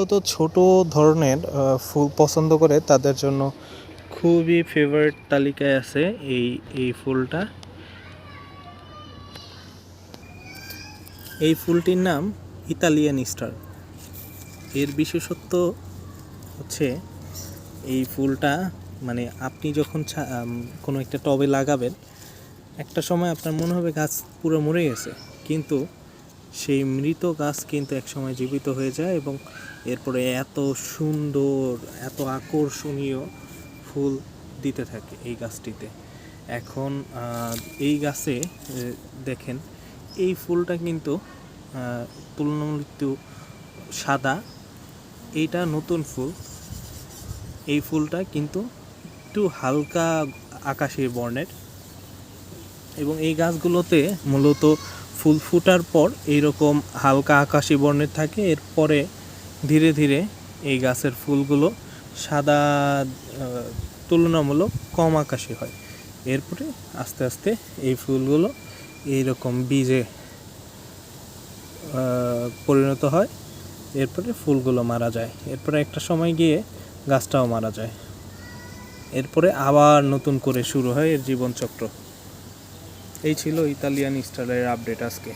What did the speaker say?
মূলত ছোট ধরনের ফুল পছন্দ করে তাদের জন্য খুবই ফেভারিট তালিকায় আছে এই ফুলটা। এই ফুলটির নাম ইতালিয়ান স্টার। এর বিশেষত্ব হচ্ছে এই ফুলটা মানে আপনি যখন কোনো একটা টবে লাগাবেন, একটা সময় আপনার মনে হবে গাছ পুরো মরে গেছে, কিন্তু সেই মৃত গাছ কিন্তু একসময় জীবিত হয়ে যায় এবং এরপরে এত সুন্দর, এত আকর্ষণীয় ফুল দিতে থাকে এই গাছটিতে। এখন এই গাছে দেখেন এই ফুলটা কিন্তু তুলনামূলক সাদা, এইটা নতুন ফুল। এই ফুলটা কিন্তু একটু হালকা আকাশি বর্ণের এবং এই গাছগুলোতে মূলত ফুল ফোটার পর এইরকম হালকা আকাশি বর্ণের থাকে। এরপরে ধীরে ধীরে এই গাছের ফুলগুলো সাদা তুলনামূলক কম আকাশি হয়। এরপরে আস্তে আস্তে এই ফুলগুলো এইরকম বীজে পরিণত হয়। এরপরে ফুলগুলো মারা যায়, এরপরে একটা সময় গিয়ে গাছটাও মারা যায়। এরপরে আবার নতুন করে শুরু হয় এর জীবনচক্র। এই ছিল ইতালিয়ান স্টারের আপডেট আজকে।